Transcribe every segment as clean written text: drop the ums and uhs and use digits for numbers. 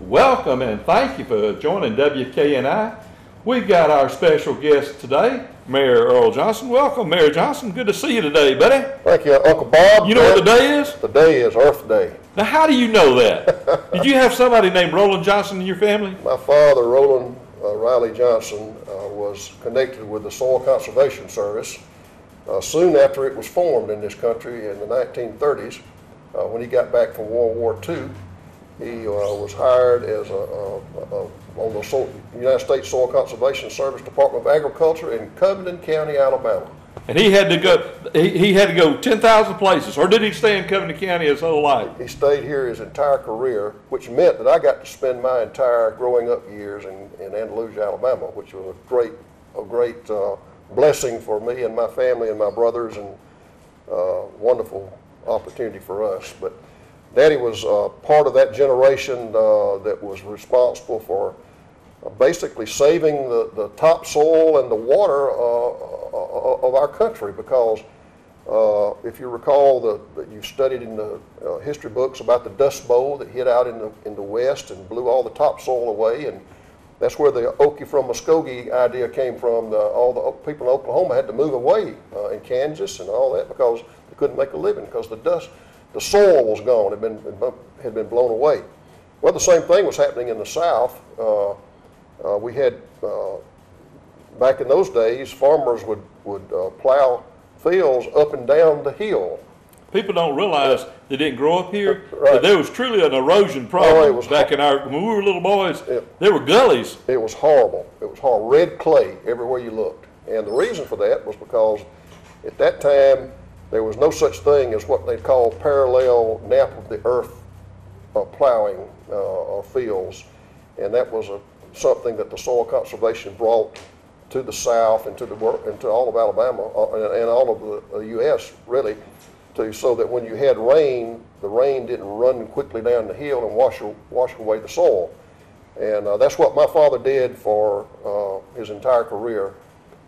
Welcome and thank you for joining WKNI. We've got our special guest today, Mayor Earl Johnson. Welcome, Mayor Johnson. Good to see you today, buddy. Thank you, Uncle Bob. You know what the day is? The day is Earth Day. Now, how do you know that? Did you have somebody named Roland Johnson in your family? My father, Roland Riley Johnson, was connected with the Soil Conservation Service soon after it was formed in this country in the 1930s. When he got back from World War II, he was hired as on the United States Soil Conservation Service Department of Agriculture in Covington County, Alabama. And he had to go. He had to go 10,000 places, or did he stay in Covington County his whole life? He stayed here his entire career, which meant that I got to spend my entire growing up years in Andalusia, Alabama, which was a great blessing for me and my family and my brothers, and wonderful opportunity for us. But Daddy was part of that generation that was responsible for basically saving the topsoil and the water of our country, because if you recall that you've studied in the history books about the Dust Bowl that hit out in the west and blew all the topsoil away, and that's where the Okie from Muskogee idea came from. All the people in Oklahoma had to move away in Kansas and all that because they couldn't make a living because the soil was gone, had been blown away. Well, the same thing was happening in the South. We had, back in those days, farmers would plow fields up and down the hill. People don't realize they didn't grow up here. Right. There was truly an erosion problem back when we were little boys. There were gullies. It was horrible. It was horrible. Red clay everywhere you looked. And the reason for that was because at that time there was no such thing as what they call parallel nap of the earth plowing fields, and that was something that the soil conservation brought to the South and to all of Alabama and all of the U.S. really, so that when you had rain, the rain didn't run quickly down the hill and wash away the soil. And that's what my father did for his entire career.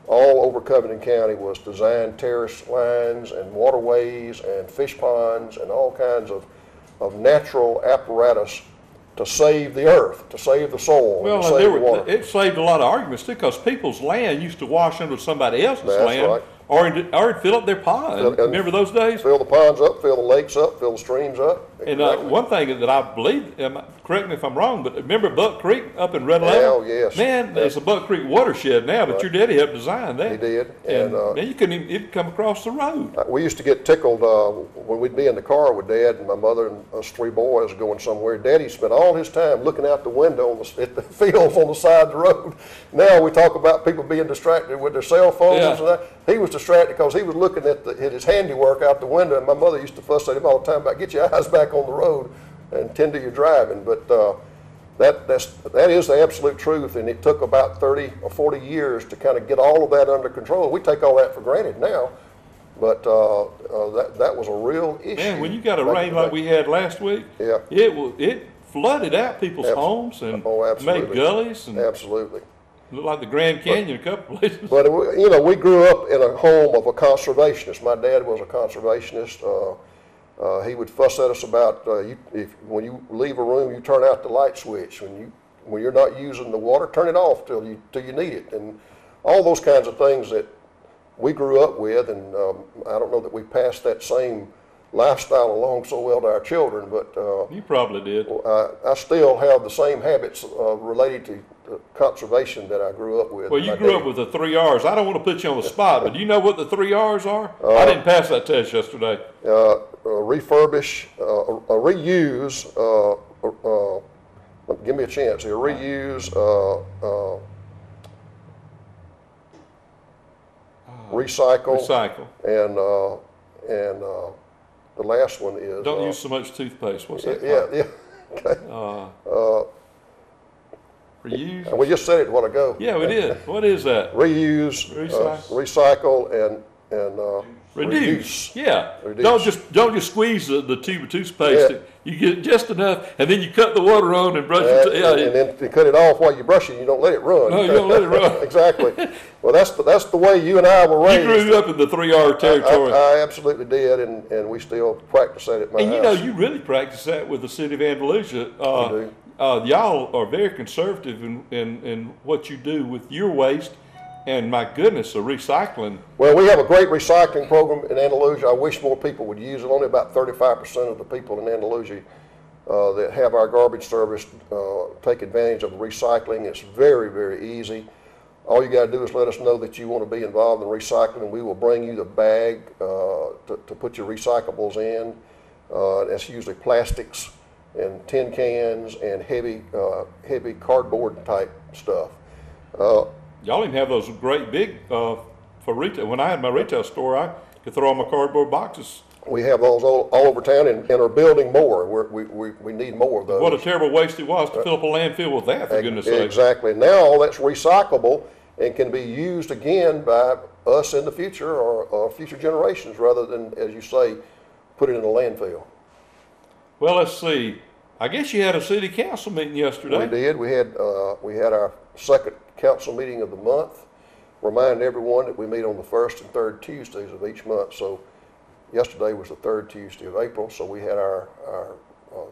All over Covington County was design terrace lines and waterways and fish ponds and all kinds of natural apparatus to save the earth, to save the soil, well, and to save the water. It saved a lot of arguments too, because people's land used to wash under somebody else's land, right. or fill up their pond. Remember those days? Fill the ponds up, fill the lakes up, fill the streams up. And one thing that I believe, correct me if I'm wrong, but remember Buck Creek up in Red Level? Oh, yes. Man, there's a Buck Creek watershed now, but your daddy helped design that. He did. And man, you couldn't even come across the road. We used to get tickled when we'd be in the car with Dad and my mother and us three boys going somewhere. Daddy spent all his time looking out the window at the fields on the side of the road. Now we talk about people being distracted with their cell phones and that. He was distracted because he was looking at his handiwork out the window, and my mother used to fuss at him all the time about, get your eyes back on the road and tend to your driving. But that is the absolute truth, and it took about 30 or 40 years to kind of get all of that under control. We take all that for granted now, but that was a real issue. Man, when you got a rain like we had last week, it flooded out people's homes and made gullies. And absolutely. Looked like the Grand Canyon a couple places. But we grew up in a home of a conservationist. My dad was a conservationist. He would fuss at us about when you leave a room, you turn out the light switch. When you're not using the water, turn it off till you need it, and all those kinds of things that we grew up with. And I don't know that we passed that same lifestyle along so well to our children, but you probably did. I still have the same habits related to conservation that I grew up with. Well, you grew up with the 3 R's. I don't want to put you on the spot, but do you know what the 3 R's are? I didn't pass that test yesterday. Refurbish, reuse, give me a chance here, reuse, recycle, and the last one is... Don't use so much toothpaste. What's that? Yeah. Okay. Reuse? We just said it a while ago. Yeah, we did. What is that? Reuse, recycle, and reduce. Yeah. Reduce. Don't just squeeze the tube of toothpaste. Yeah. You get just enough, and then you cut the water on and brush it. And then you cut it off while you're brushing. You don't let it run. No, you don't let it run. Exactly. Well, that's the way you and I were raised. You grew up in the 3R territory. I absolutely did, and we still practice that at my house. And you really practice that with the city of Andalusia. y'all are very conservative in what you do with your waste, and my goodness, the recycling. Well, we have a great recycling program in Andalusia. I wish more people would use it. Only about 35% of the people in Andalusia that have our garbage service take advantage of recycling. It's very, very easy. All you got to do is let us know that you want to be involved in recycling, and we will bring you the bag to put your recyclables in. That's usually plastics and tin cans and heavy cardboard type stuff. Y'all even have those great big for retail. When I had my retail store, I could throw all my cardboard boxes. We have those all over town and are building more. We need more of those. What a terrible waste it was to fill up a landfill with that, for goodness sake. Exactly. Now all that's recyclable and can be used again by us in the future or future generations, rather than, as you say, put it in a landfill. Well, let's see. I guess you had a city council meeting yesterday. We did. We had our second council meeting of the month. Remind everyone that we meet on the first and third Tuesdays of each month. So yesterday was the third Tuesday of April, so we had our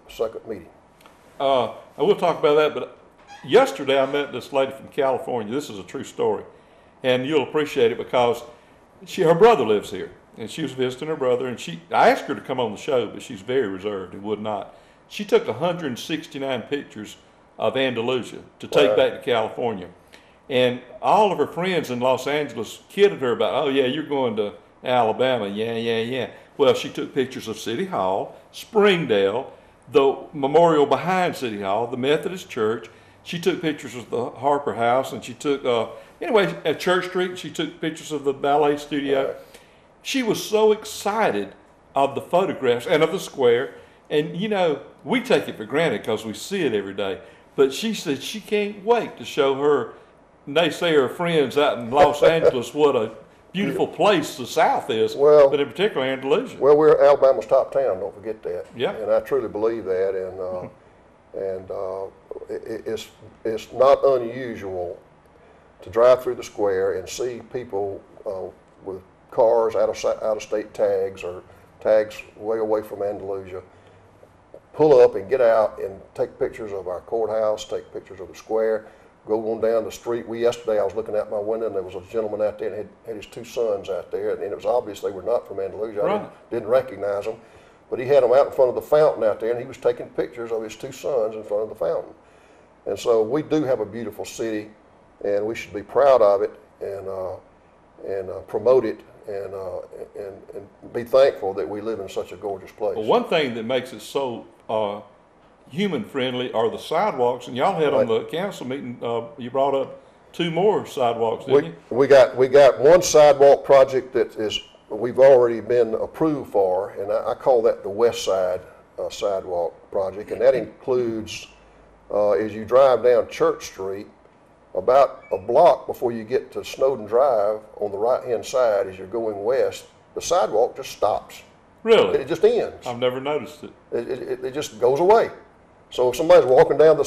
second meeting. I will talk about that, but yesterday I met this lady from California. This is a true story, and you'll appreciate it because her brother lives here, and she was visiting her brother, and I asked her to come on the show, but she's very reserved and would not. She took 169 pictures of Andalusia to take back to California, and all of her friends in Los Angeles kidded her about, oh yeah, you're going to Alabama, yeah. Well, she took pictures of City Hall, Springdale, the memorial behind City Hall, the Methodist Church. She took pictures of the Harper House, and she took, at Church Street, she took pictures of the ballet studio. She was so excited of the photographs and of the square. And, we take it for granted because we see it every day. But she said she can't wait to show her naysayer friends out in Los Angeles what a beautiful place the South is, but in particular Andalusia. Well, we're Alabama's top town, don't forget that. Yeah. And I truly believe that. And it's not unusual to drive through the square and see people with cars out of state tags or tags way away from Andalusia pull up and get out and take pictures of our courthouse, take pictures of the square, go on down the street. Yesterday I was looking out my window and there was a gentleman out there and had his two sons out there, and it was obvious they were not from Andalusia. Right. I didn't recognize them. But he had them out in front of the fountain out there, and he was taking pictures of his two sons in front of the fountain. And so we do have a beautiful city, and we should be proud of it and promote it and be thankful that we live in such a gorgeous place. Well, one thing that makes it so human friendly are the sidewalks, and y'all had on the council meeting, you brought up 2 more sidewalks, didn't you? We got one sidewalk project that we've already been approved for, and I call that the West Side sidewalk project, and that includes, as you drive down Church Street, about a block before you get to Snowden Drive on the right-hand side as you're going west, the sidewalk just stops. Really? It just ends. I've never noticed it. It just goes away. So if somebody's walking down the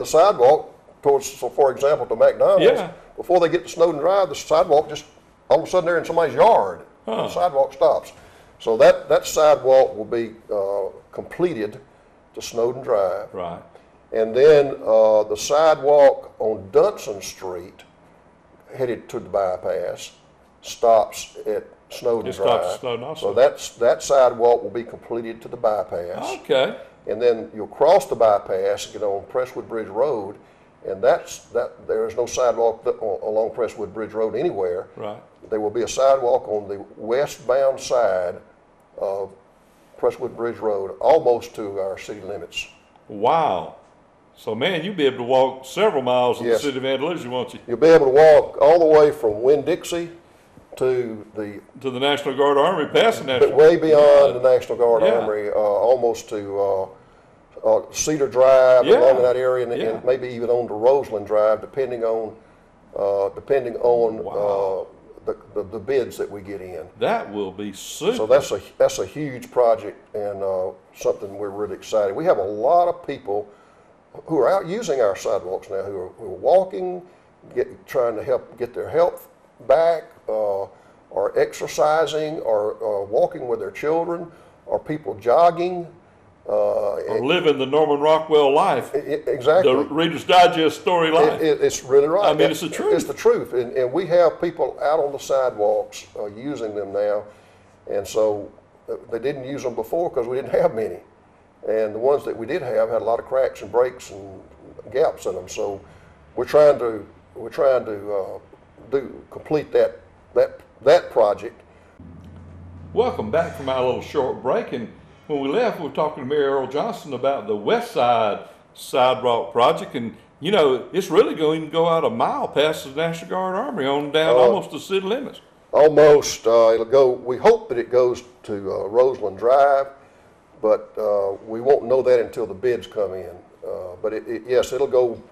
sidewalk towards, so for example, to McDonald's, before they get to Snowden Drive, the sidewalk just, all of a sudden they're in somebody's yard. The sidewalk stops. So that sidewalk will be completed to Snowden Drive. Right. And then the sidewalk on Dunson Street, headed to the bypass, stops at Snowden Drive. Stops at Snowden also. So that sidewalk will be completed to the bypass. Okay. And then you'll cross the bypass and get on Presswood Bridge Road, and there is no sidewalk along Presswood Bridge Road anywhere. Right. There will be a sidewalk on the westbound side of Presswood Bridge Road, almost to our city limits. Wow. So, man, you'll be able to walk several miles in the city of Andalusia, won't you? You'll be able to walk all the way from Winn-Dixie to the National Guard Armory, past the National Guard. Way beyond the National Guard Armory, almost to Cedar Drive, along that area, and maybe even on to Roseland Drive, depending on the bids that we get in. That will be super. So that's a huge project and something we're really excited. We have a lot of people who are out using our sidewalks now, who are walking, trying to help get their health back, or exercising, or walking with their children, or people jogging. Or living the Norman Rockwell life. Exactly. The Reader's Digest story life. It's really right. I mean, it's the truth. It's the truth. And we have people out on the sidewalks using them now. And so they didn't use them before because we didn't have many. And the ones that we did have had a lot of cracks and breaks and gaps in them. So we're trying to complete that project. Welcome back from our little short break. And when we left, we were talking to Mayor Earl Johnson about the West Side Sidewalk project. And, you know, it's really going to go out a mile past the National Guard Armory on down almost to city limits. Almost. It'll go, we hope that it goes to Roseland Drive, but we won't know that until the bids come in. But yes, it'll go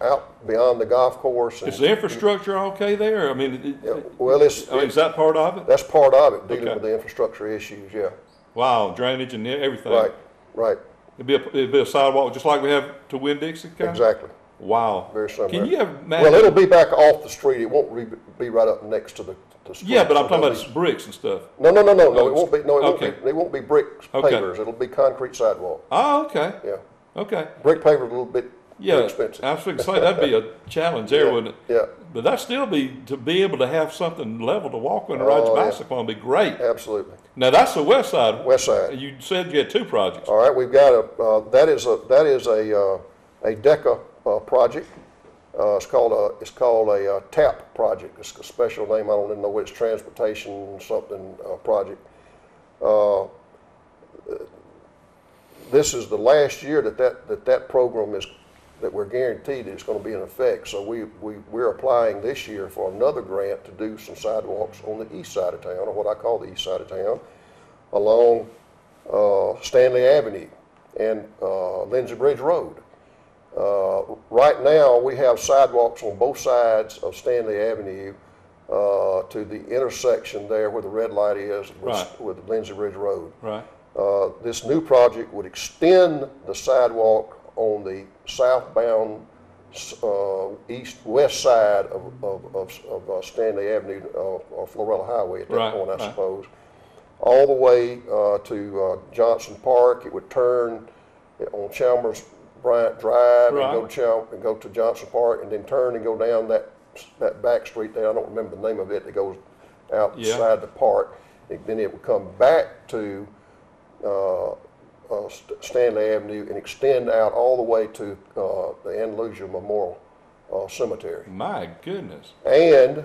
out beyond the golf course. Is the infrastructure okay there? I mean, well, is that part of it? That's part of it, dealing with the infrastructure issues, yeah. Wow, drainage and everything. Right. It'd be a sidewalk just like we have to Winn-Dixie County? Exactly. Wow. Very similar. Can you imagine? Well, it'll be back off the street. It won't be right up next to the street. Yeah, but I'm talking about bricks and stuff. No. It won't be. No, it won't be brick Okay. pavers. It'll be concrete sidewalk. Oh, okay. Yeah. Okay. Brick pavers a little bit expensive. I was going to say that'd be a challenge there, wouldn't it? Yeah. But that'd still be to be able to have something level to walk on and ride your bicycle on would be great. Absolutely. Now that's the west side. West side. You said you had two projects. All right, we've got that is a DECA project. It's called a TAP project. It's a special name. I don't even know what it's transportation something project. This is the last year that program is that we're guaranteed it's going to be in effect. So we're applying this year for another grant to do some sidewalks on the east side of town, or what I call the east side of town, along Stanley Avenue and Lindsay Bridge Road. Right now, we have sidewalks on both sides of Stanley Avenue to the intersection there where the red light is with Lindsay Bridge Road. Right. This new project would extend the sidewalk on the southbound east-west side of Stanley Avenue or Florella Highway at that point, I suppose, all the way to Johnson Park. It would turn on Chalmers Bryant Drive and go to Johnson Park, and then turn and go down that back street there. I don't remember the name of it. That goes outside the park. Then it would come back to Stanley Avenue and extend out all the way to the Andalusia Memorial Cemetery. My goodness. And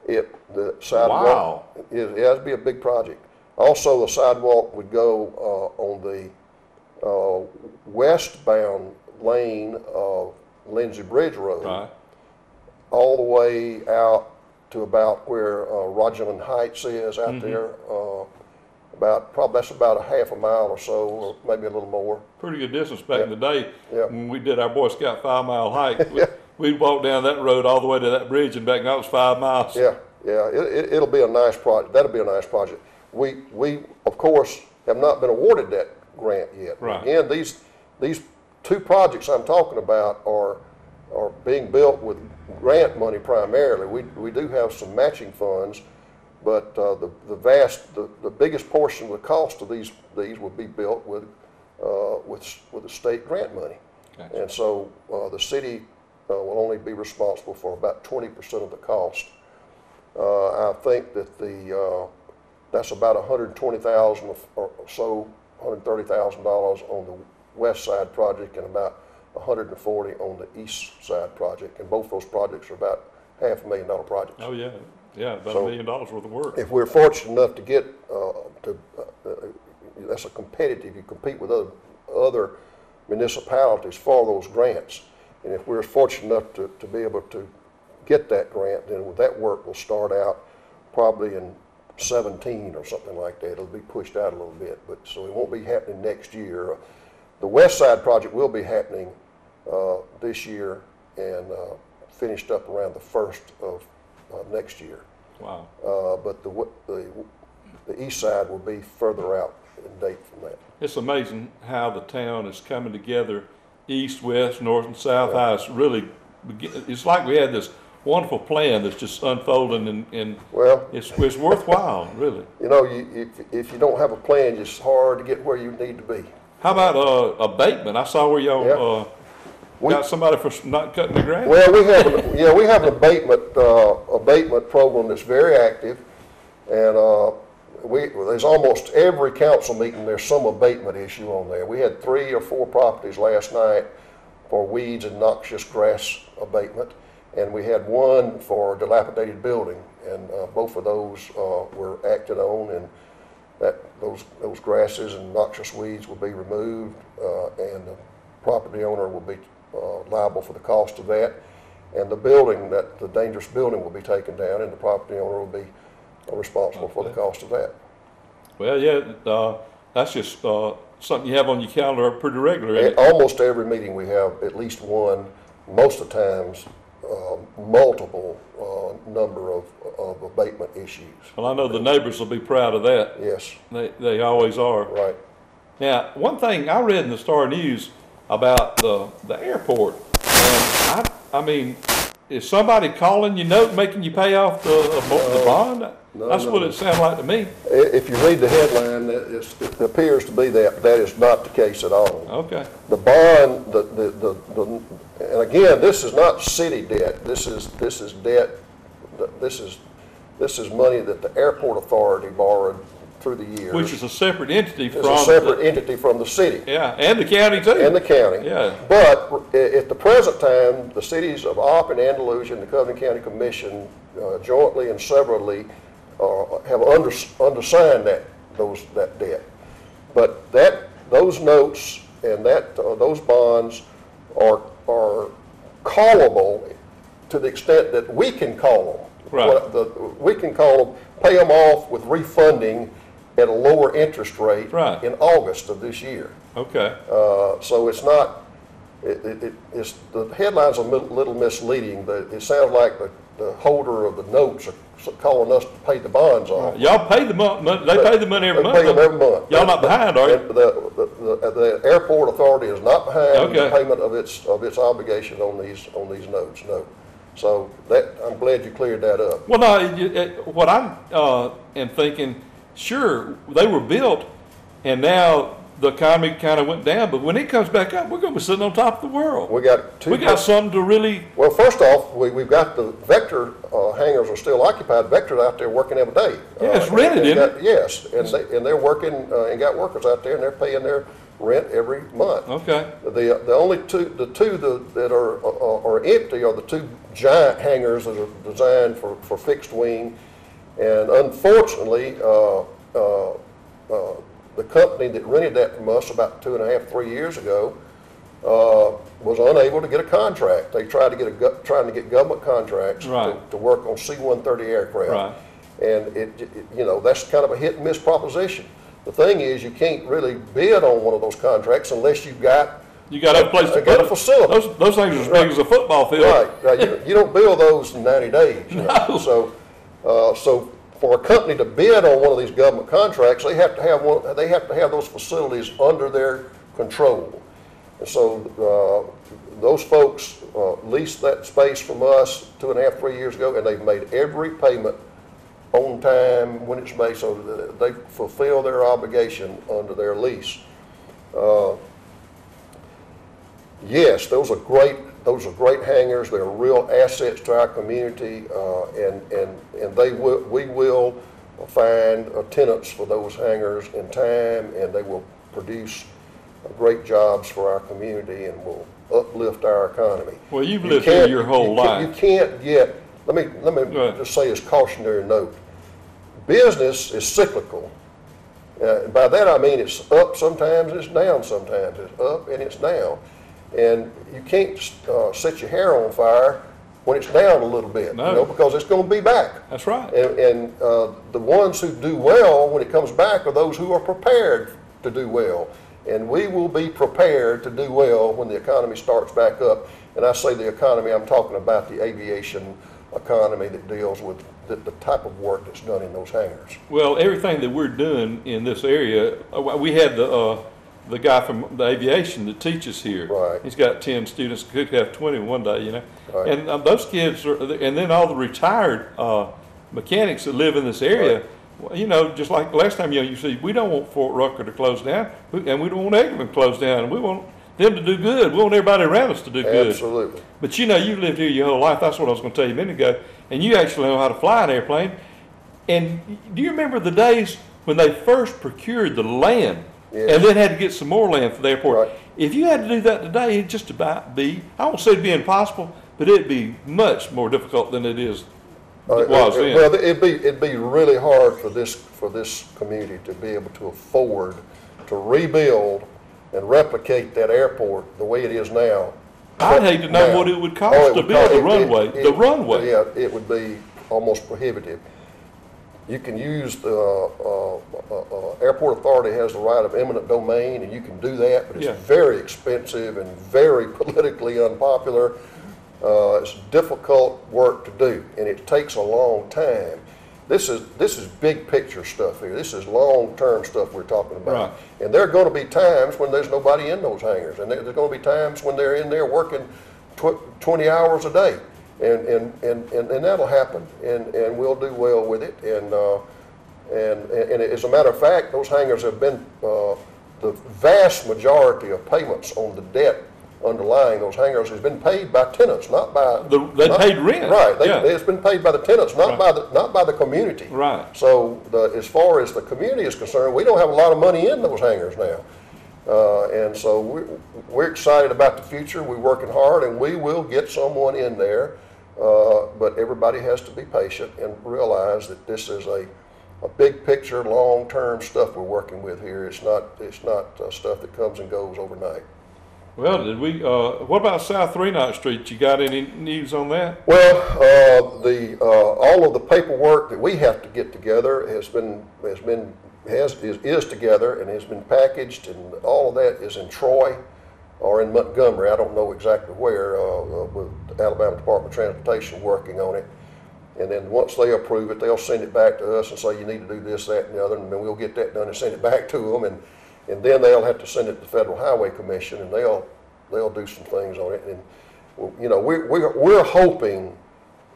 the sidewalk, it'd be a big project. Also, the sidewalk would go on the westbound lane of Lindsay Bridge Road, all the way out to about where Rogerland Heights is out there. That's about a half a mile or so, or maybe a little more. Pretty good distance back in the day when we did our Boy Scout 5-mile hike. We'd walk down that road all the way to that bridge and back, and that was 5 miles. It'll be a nice project. That'll be a nice project. We of course have not been awarded that grant yet. Right. Again, these two projects I'm talking about are being built with grant money primarily. We do have some matching funds, but the biggest portion of the cost of these will be built with the state grant money. Gotcha. And so the city will only be responsible for about 20% of the cost. I think that that's about $120,000 or so, $130,000 on the west side project, and about $140,000 on the east side project. And both those projects are about $500,000 projects. Oh yeah. Yeah, about $1 million worth of work. If we're fortunate enough to get that's a competitive. You compete with other municipalities for those grants, and if we're fortunate enough to be able to get that grant, then that work will start out probably in 17 or something like that. It'll be pushed out a little bit, but so it won't be happening next year. The west side project will be happening this year and finished up around the 1st of next year. Wow. But the east side will be further out in date from that. It's amazing how the town is coming together, east, west, north, and south. How it's really, it's like we had this wonderful plan that's just unfolding, and it's worthwhile, really. You know, if you don't have a plan, it's hard to get where you need to be. How about abatement? I saw where y'all got somebody for not cutting the grass. Well, we have an abatement program that's very active, and there's almost every council meeting there's some abatement issue on there. We had 3 or 4 properties last night for weeds and noxious grass abatement, and we had 1 for dilapidated building, and both of those were acted on, and those grasses and noxious weeds will be removed, and the property owner will be liable for the cost of that, and the dangerous building will be taken down, and the property owner will be responsible for the cost of that. Well, yeah, that's just something you have on your calendar pretty regularly. Almost every meeting we have at least one, most of the times multiple number of abatement issues. Well, I know the neighbors will be proud of that. Yes. They always are. Right. Now, one thing I read in the Star News about the airport, and I mean, is somebody calling you note making you pay off the bond? That's what it sounded like to me. If you read the headline, it appears to be that is not the case at all. Okay. The bond, and again, this is not city debt. This is debt. This is money that the airport authority borrowed through the years. Which is a separate entity from the city. Yeah, and the county too. And the county. Yeah. But at the present time, the cities of Opp and Andalusia and the Covenant County Commission jointly and severally have undersigned that debt. But those notes and those bonds are callable to the extent that we can call them. Right. We can call them, pay them off with refunding at a lower interest rate in August of this year. Okay. So it's not. It's the headlines are a little misleading. It sounds like the holder of the notes are calling us to pay the bonds off. Y'all pay the money. They pay the money every month. Pay them every month. Y'all not behind, are you? The airport authority is not behind the payment of its obligation on these notes. No. So I'm glad you cleared that up. Well, no. What I'm am thinking, sure, they were built, and now the economy kind of went down, but when it comes back up, we're going to be sitting on top of the world. We got something to really. Well, first off, we've got the Vector hangars are still occupied. Vector's out there working every day. Yeah, it's rented, isn't it? Yes, and they're working and got workers out there, and they're paying their rent every month. Okay. The only two that are empty are the 2 giant hangars that are designed for fixed wing, and unfortunately, the company that rented that from us about 2.5, 3 years ago was unable to get a contract. They tried to get government contracts to work on C-130 aircraft, and that's kind of a hit and miss proposition. The thing is, you can't really bid on one of those contracts unless you've got a place to put a facility. Those things are as big as a football field. Right. You don't build those in 90 days. No. So for a company to bid on one of these government contracts, they have to have those facilities under their control. And so those folks leased that space from us 2.5, 3 years ago, and they've made every payment on time when it's made, so that they fulfill their obligation under their lease. Yes, those are great hangars. They're real assets to our community, and we will find tenants for those hangars in time, and they will produce great jobs for our community and will uplift our economy. Well, you've lived here your whole life. You can't get. Let me just say as cautionary note. Business is cyclical. By that I mean it's up sometimes and it's down sometimes. It's up and it's down. And you can't set your hair on fire when it's down a little bit, because it's going to be back. That's right. And the ones who do well when it comes back are those who are prepared to do well. And we will be prepared to do well when the economy starts back up. And I say the economy, I'm talking about the aviation economy that deals with the type of work that's done in those hangars. Well, everything that we're doing in this area, we had the guy from the aviation that teaches here. Right. He's got 10 students, could have 20 one day, Right. And those kids are, and then all the retired mechanics that live in this area, Well, you know, just like last time, you know, you see, we don't want Fort Rucker to close down, and we don't want Eggman to close down, and we want them to do good. We want everybody around us to do good. Absolutely. But you know, you lived here your whole life. That's what I was going to tell you a minute ago. And you actually know how to fly an airplane. And do you remember the days when they first procured the land and then had to get some more land for the airport? Right. If you had to do that today, it'd just about be, I won't say it'd be impossible, but it'd be much more difficult than it is. It was then. Well, it'd be really hard for this community to be able to afford to rebuild and replicate that airport the way it is now. I'd hate to know what it would cost to build the runway. The runway. Yeah, it would be almost prohibitive. You can use the airport authority has the right of eminent domain, and you can do that, but it's very expensive and very politically unpopular. It's difficult work to do, and it takes a long time. This is big picture stuff here. This is long-term stuff we're talking about. Right. And there are going to be times when there's nobody in those hangars, and there's going to be times when they're in there working 20 hours a day, and that'll happen, and we'll do well with it. And as a matter of fact, those hangars have been the vast majority of payments on the debt underlying those hangars has been paid by tenants, not by they paid rent. Right, it's been paid by the tenants, not by the community. Right. So as far as the community is concerned, we don't have a lot of money in those hangars now, and so we're excited about the future. We're working hard, and we will get someone in there, but everybody has to be patient and realize that this is a big picture, long-term stuff we're working with here. It's not stuff that comes and goes overnight. Well, did we? What about South 39th Street? You got any news on that? Well, all of the paperwork that we have to get together is together and has been packaged, and all of that is in Troy or in Montgomery. I don't know exactly where. With the Alabama Department of Transportation working on it, and then once they approve it, they'll send it back to us and say you need to do this, that, and the other, and then we'll get that done and send it back to them, and then they'll have to send it to the Federal Highway Commission, and they'll do some things on it. And you know, we're hoping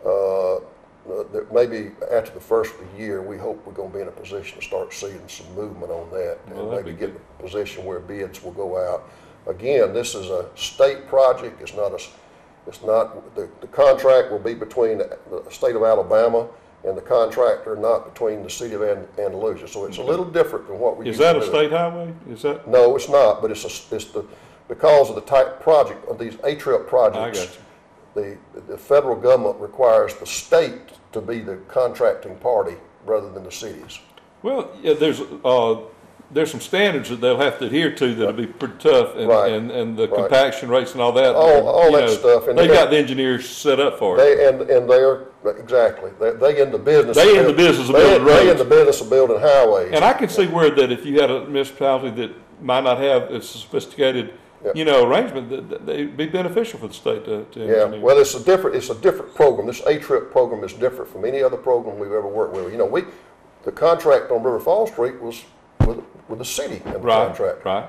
that maybe after the first of the year, we hope we're going to be in a position to start seeing some movement on that, and maybe get in a position where bids will go out. Again, this is a state project. It's not the contract will be between the state of Alabama and the contractor, not between the city of Andalusia. So it's a little different than what we used to do. Is that a state highway? Is that? No, it's not, but because of the type project of these A-trip projects, the federal government requires the state to be the contracting party rather than the cities. Well, yeah, there's some standards that they'll have to adhere to that'll be pretty tough, and the compaction rates and all that. All that stuff. And they got the engineers set up for it. And they're exactly. They in the business. They in the business of building roads. They in the business of building highways. And I can see where that if you had a municipality that might not have a sophisticated, arrangement, that they'd be beneficial for the state to engineer. Yeah. Well, it's a different program. This A-trip program is different from any other program we've ever worked with. You know, the contract on River Falls Street was with the city and the contractor. Right.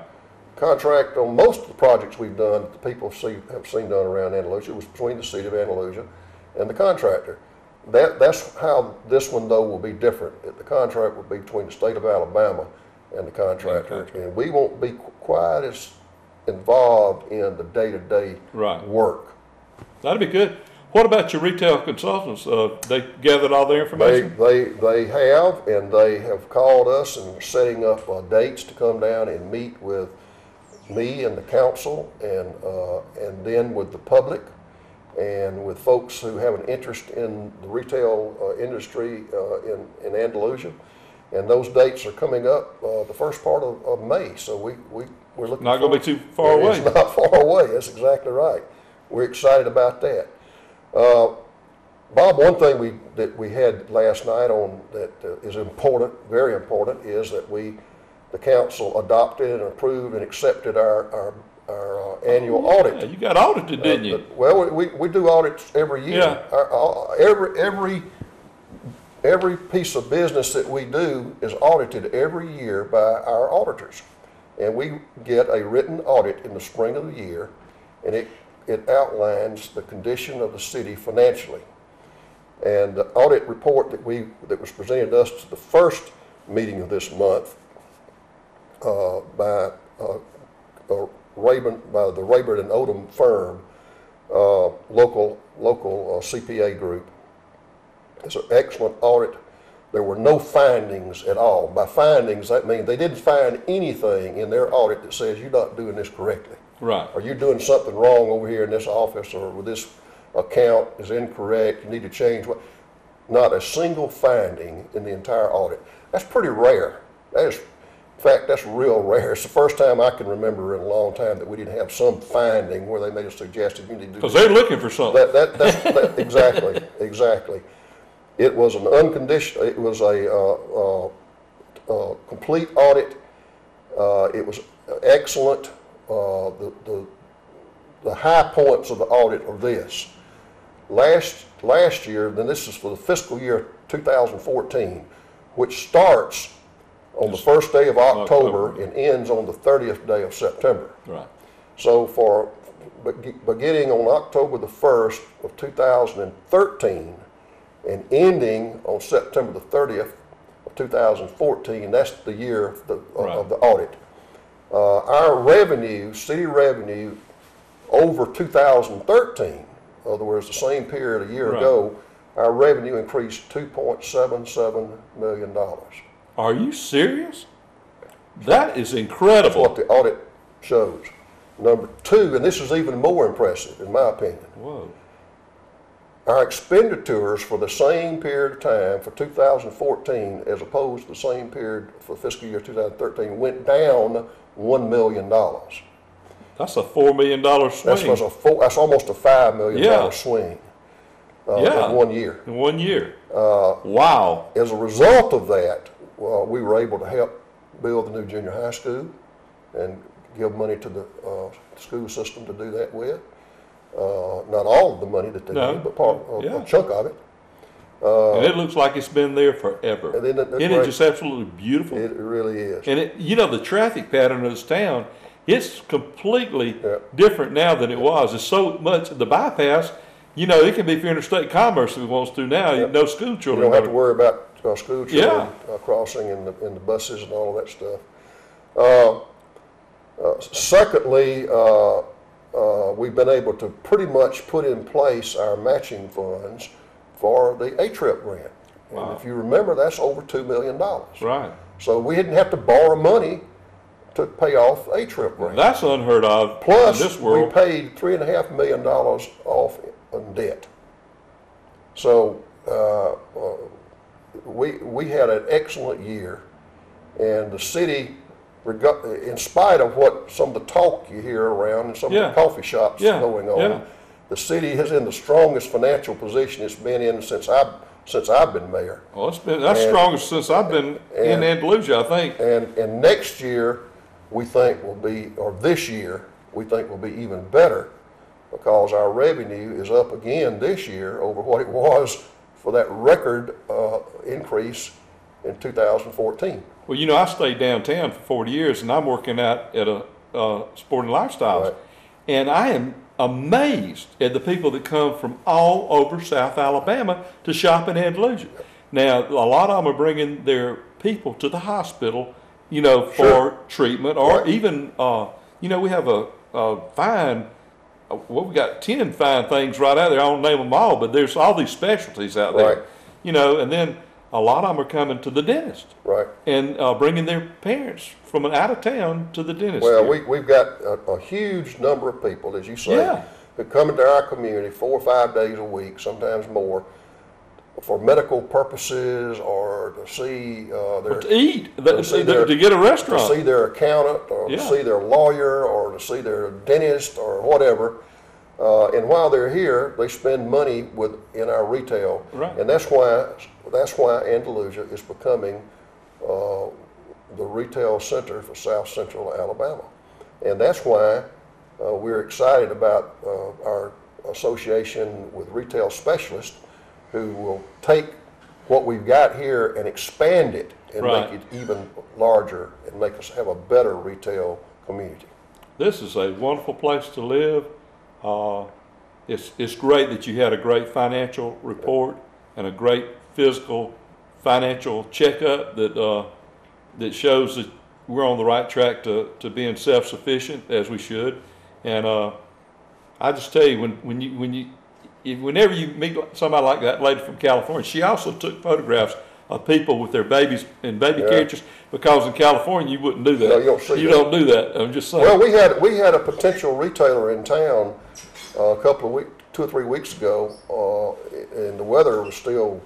Contract on most of the projects we've done, that the people have seen done around Andalusia, was between the city of Andalusia and the contractor. That's how this one, though, will be different. The contract will be between the state of Alabama and the contractor, and we won't be quite as involved in the day-to-day work. That'd be good. What about your retail consultants? They gathered all their information? They have, and they have called us and are setting up dates to come down and meet with me and the council, and then with the public, and with folks who have an interest in the retail industry in Andalusia. And those dates are coming up the first part of May, so we're looking. Not going to be too far away. It's not far away. That's exactly right. We're excited about that. Bob, one thing that we had last night on that is important, very important, is that the council adopted and approved and accepted our annual audit. Yeah, you got audited, didn't you? Well, we do audits every year. Yeah. Every piece of business that we do is audited every year by our auditors, and we get a written audit in the spring of the year, and it outlines the condition of the city financially. And the audit report that was presented to us to the first meeting of this month by the Rayburn and Odom firm, local CPA group. It's an excellent audit. There were no findings at all. By findings, that means they didn't find anything in their audit that says you're not doing this correctly. Right. Or you're doing something wrong over here in this office, or with this account is incorrect, you need to change what. Not a single finding in the entire audit. That's pretty rare. In fact, that's real rare. It's the first time I can remember in a long time that we didn't have some finding where they made a suggestion you need to do. Because they're looking for something. Exactly, exactly. It was an unconditional. It was a complete audit. It was excellent. The high points of the audit are this. Last year, then this is for the fiscal year 2014, which starts on the first day of October and ends on the 30th day of September. Right. So for beginning on October the 1st of 2013 and ending on September the 30th of 2014, that's the year of the audit. Our revenue, city revenue, over 2013, in other words, the same period a year ago, our revenue increased $2.77 million. Are you serious? That is incredible. That's what the audit shows. Number two, and this is even more impressive in my opinion. Whoa. Our expenditures for the same period of time for 2014 as opposed to the same period for fiscal year 2013 went down $1 million. That's a $4 million swing. That's almost a $5 million swing in 1 year. In 1 year. Wow. As a result of that, we were able to help build the new junior high school and give money to the school system to do that with. Not all of the money that they need, but a chunk of it. And it looks like it's been there forever. And it's just absolutely beautiful. It really is. And the traffic pattern of this town, it's completely different now than it was. It's so much, the bypass, it can be for interstate commerce if it wants to now. No school children. You don't have to worry about school children crossing and the buses and all of that stuff. Secondly, we've been able to pretty much put in place our matching funds for the A-Trip grant. Wow. And if you remember, that's over $2 million. Right. So we didn't have to borrow money to pay off A-Trip grant. That's unheard of Plus, in this world. we paid $3.5 million off in debt. So we had an excellent year, and the city, in spite of what some of the talk you hear around and some of the coffee shops going on, the city is in the strongest financial position it's been in since I've been mayor. Well, that's strongest since I've been in Andalusia, I think. And next year we think will be, or this year we think will be even better, because our revenue is up again this year over what it was for that record increase in 2014. Well, I stayed downtown for 40 years, and I'm working out at a Sporting Lifestyles, Right. and I am amazed at the people that come from all over South Alabama to shop in Andalusia. Now, a lot of them are bringing their people to the hospital, for treatment, or even, we have a fine. We got 10 fine things right out there. I don't name them all, but there's all these specialties out there. Right. And then a lot of them are coming to the dentist. Right. And bringing their parents from out of town to the dentist. Well, we've got a huge number of people, as you say, who come into our community 4 or 5 days a week, sometimes more, for medical purposes or to see to eat, to get a restaurant. To see their accountant or to see their lawyer or to see their dentist or whatever. And while they're here, they spend money in our retail. Right. And that's why Andalusia is becoming the retail center for South Central Alabama. And that's why we're excited about our association with retail specialists, who will take what we've got here and expand it and make it even larger and make us have a better retail community. This is a wonderful place to live. It's great that you had a great financial report, and a great physical, financial checkup that shows that we're on the right track to being self-sufficient as we should. And I just tell you, whenever you meet somebody like that lady from California, she also took photographs of people with their babies in baby carriages, because in California you wouldn't do that. No, you don't see that. You don't do that. I'm just saying. Well, we had a potential retailer in town a couple of weeks, 2 or 3 weeks ago, and the weather was still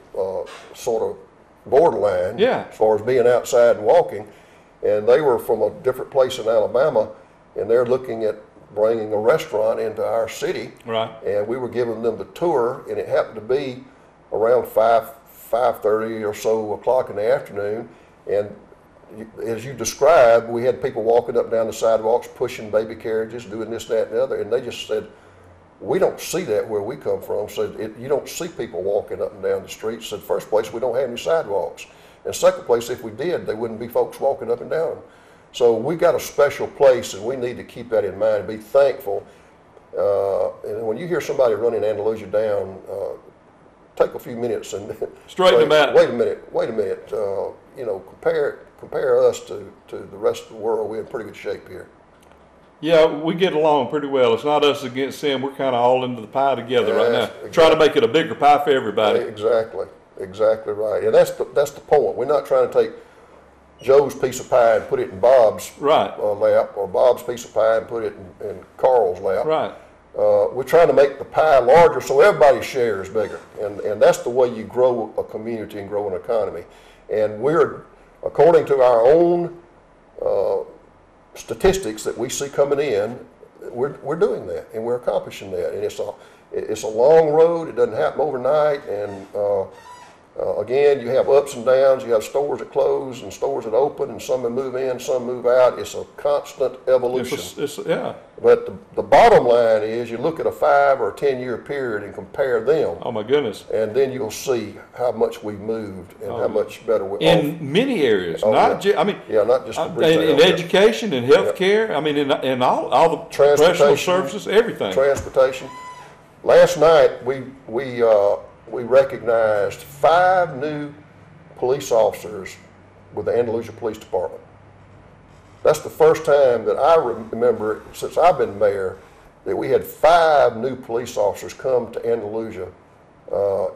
sort of borderline as far as being outside and walking. And they were from a different place in Alabama, and they're looking at bringing a restaurant into our city. Right. And we were giving them the tour, and it happened to be around 5:30 or so o'clock in the afternoon. And as you described, we had people walking up and down the sidewalks, pushing baby carriages, doing this, that, and the other. And they just said, we don't see that where we come from. So you don't see people walking up and down the streets. So first place, we don't have any sidewalks. And second place, if we did, there wouldn't be folks walking up and down them. So we got a special place, and we need to keep that in mind and be thankful. And when you hear somebody running Andalusia down, take a few minutes and straighten them out. Wait a minute. You know, compare us to the rest of the world. We're in pretty good shape here. Yeah, we get along pretty well. It's not us against them. We're kind of all into the pie together right now, trying to make it a bigger pie for everybody. Exactly right. And that's the point. We're not trying to take Joe's piece of pie and put it in Bob's lap, or Bob's piece of pie and put it in Carl's lap. Right. We're trying to make the pie larger so everybody's share is bigger. And that's the way you grow a community and grow an economy. And we're, according to our own statistics that we see coming in, we're doing that, and we're accomplishing that. And it's a long road. It doesn't happen overnight. And again, you have ups and downs. You have stores that close and stores that open, and some that move in, some move out. It's a constant evolution. But the bottom line is, you look at a 5 or 10 year period and compare them. Oh my goodness! And then you'll see how much we moved and how much better we're in many areas. Not just in education and healthcare. I mean, in all the professional services, everything. Transportation. Last night we recognized 5 new police officers with the Andalusia Police Department. That's the first time that I remember since I've been mayor that we had 5 new police officers come to Andalusia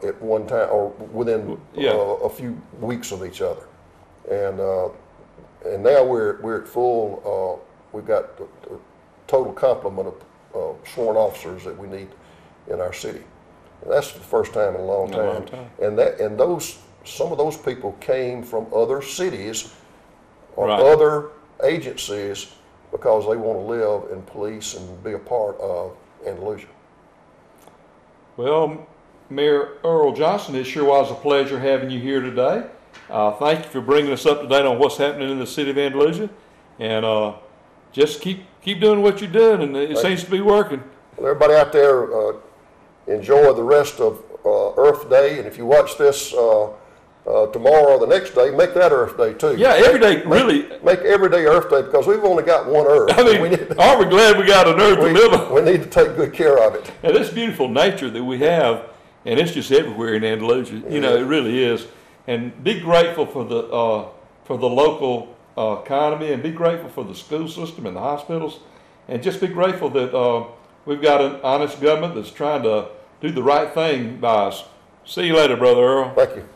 at one time, or within a few weeks of each other. And now we're at full. We've got the total complement of sworn officers that we need in our city. And that's the first time in a long time. And some of those people came from other cities or other agencies because they want to live in police and be a part of Andalusia. Well, Mayor Earl Johnson, it sure was a pleasure having you here today. Thank you for bringing us up to date on what's happening in the city of Andalusia, and just keep doing what you're doing, and it seems to be working. Well, everybody out there, enjoy the rest of Earth Day, and if you watch this tomorrow or the next day, make that Earth Day too. Yeah, every day, really. Make every day Earth Day, because we've only got one Earth. I mean, aren't we glad we got an Earth to live on? We need to take good care of it. And this beautiful nature that we have, and it's just everywhere in Andalusia. You know, it really is. And be grateful for the local economy, and be grateful for the school system and the hospitals, and just be grateful that we've got an honest government that's trying to do the right thing by us. See you later, Brother Earl. Thank you.